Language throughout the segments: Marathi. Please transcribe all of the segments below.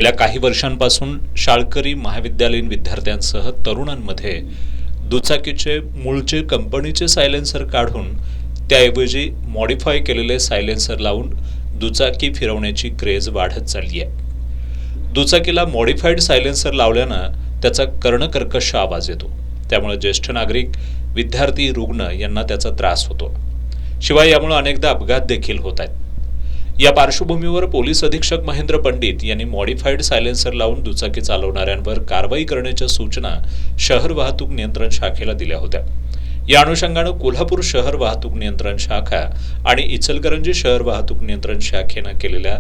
गेल्या काही वर्षांपासून शाळकरी महाविद्यालयीन विद्यार्थ्यांसह तरुणांमध्ये दुचाकीचे मूळचे कंपनीचे सायलेन्सर काढून त्याऐवजी मॉडिफाय केलेले सायलेन्सर लावून दुचाकी फिरवण्याची क्रेज वाढत चालली आहे. दुचाकीला मॉडिफाईड सायलेन्सर लावल्यानं त्याचा कर्णकर्कश आवाज येतो. त्यामुळे ज्येष्ठ नागरिक, विद्यार्थी, रुग्ण यांना त्याचा त्रास होतो. शिवाय यामुळे अनेकदा अपघात देखील होत आहेत. या पार्श्वभूमीवर पोलीस अधीक्षक महेंद्र पंडित यांनी मॉडिफाईड सायलेन्सर लावून दुचाकी चालवणाऱ्यांवर कारवाई करण्याच्या सूचना शहर वाहतूक नियंत्रण शाखेला दिल्या होत्या. या अनुषंगानं कोल्हापूर शहर वाहतूक नियंत्रण शाखा आणि इचलकरंजी शहर वाहतूक नियंत्रण शाखेनं केलेल्या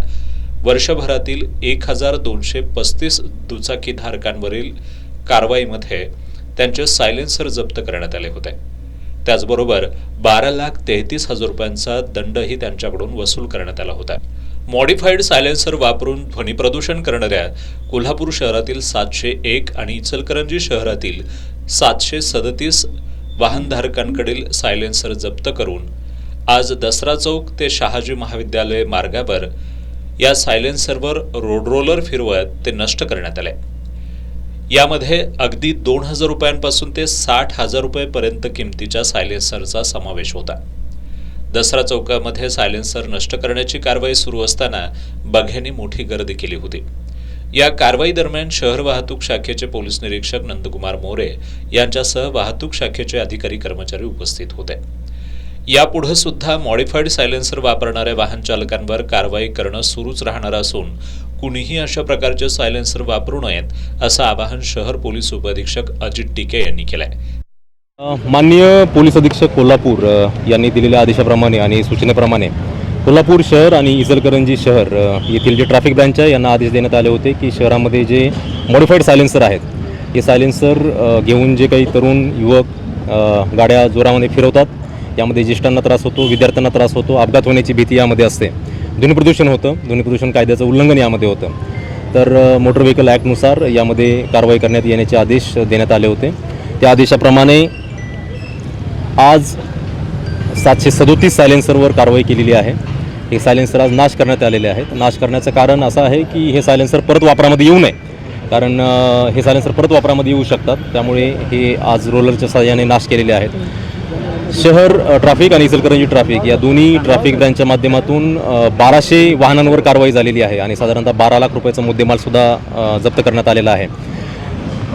वर्षभरातील 1235 दुचाकीधारकांवरील कारवाईमध्ये त्यांचे सायलेन्सर जप्त करण्यात आले होते. त्याचबरोबर 12,33,000 रुपयांचा दंडही त्यांच्याकडून वसूल करण्यात आला होता. मॉडिफाईड सायलेन्सर वापरून ध्वनी प्रदूषण करणाऱ्या कोल्हापूर शहरातील 701 आणि इचलकरंजी शहरातील 737 वाहनधारकांकडील सायलेन्सर जप्त करून आज दसरा चौक ते शहाजी महाविद्यालय मार्गावर या सायलेन्सरवर रोड रोलर फिरवत ते नष्ट करण्यात आले. यामध्ये अगदी 2,000 रुपयांपासून ते 60,000 रुपयेपर्यंत किमतीच्या सायलेन्सरचा समावेश होता. दसरा चौकामध्ये सायलेन्सर नष्ट करण्याची कारवाई सुरू असताना बघ्यांनी मोठी गर्दी केली होती. या कारवाई दरम्यान शहर वाहतूक शाखेचे पोलीस निरीक्षक नंदकुमार मोरे यांच्यासह वाहतूक शाखेचे अधिकारी कर्मचारी उपस्थित होते. यापुढे सुद्धा मॉडिफाईड सायलेन्सर वापरणाऱ्या वाहन चालकांवर कारवाई करणं सुरूच राहणार असून कुणीही अशा प्रकारचे सायलेन्सर वापरू नयेत असं आवाहन शहर पोलीस उपअधीक्षक अजित टिके यांनी केलंय. माननीय पोलीस अधीक्षक कोल्हापूर यांनी दिलेल्या आदेशाप्रमाणे आणि सूचनेप्रमाणे कोल्हापूर शहर आणि इचलकरंजी शहर येथील जे ट्रॅफिक ब्रँच आहे यांना आदेश देण्यात आले होते की शहरामध्ये जे मॉडिफाईड सायलेन्सर आहेत हे सायलेन्सर घेऊन जे काही तरुण युवक गाड्या जोरामध्ये फिरवतात, यामध्ये ज्येष्ठांना त्रास होतो, विद्यार्थ्यांना त्रास होतो, अपघात होण्याची भीती यामध्ये असते. ध्वनी प्रदूषण होतं, ध्वनी प्रदूषण कायद्याचं उल्लंघन यामध्ये होतं. तर मोटर व्हेकल ॲक्टनुसार यामध्ये कारवाई करण्यात येण्याचे आदेश देण्यात आले होते. त्या आदेशाप्रमाणे आज 737 सायलेन्सरवर कारवाई केलेली आहे. हे सायलेन्सर आज नाश करण्यात आलेले आहेत. नाश करण्याचं कारण असं आहे की हे सायलेन्सर परत वापरामध्ये येऊ नये, कारण हे सायलेन्सर परत वापरामध्ये येऊ शकतात. त्यामुळे हे आज रोलरच्या सहाय्याने नाश केलेले आहेत. शहर ट्रॅफिक आणि इचलकरंजी ट्रॅफिक या दोन्ही ट्रॅफिक ब्रँचच्या माध्यमातून 1200 वाहनांवर कारवाई झालेली आहे आणि साधारणतः 12 लाख रुपयाचा मुद्देमालसुद्धा जप्त करण्यात आलेला आहे.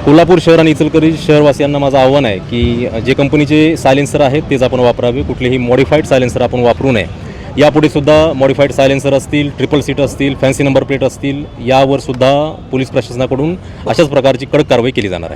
कोल्हापूर शहर आणि इचलकरंजी शहरवासियांना माझं आव्हान आहे की जे कंपनीचे सायलेन्सर आहेत तेच आपण वापरावे, कुठलेही मॉडिफाईड सायलेन्सर आपण वापरू नये. यापुढे सुद्धा मॉडिफाईड सायलेन्सर असतील, ट्रिपल सीट असतील, फॅन्सी नंबर प्लेट असतील, यावर सुद्धा पोलीस प्रशासनाकडून अशाच प्रकारची कडक कारवाई केली जाणार आहे.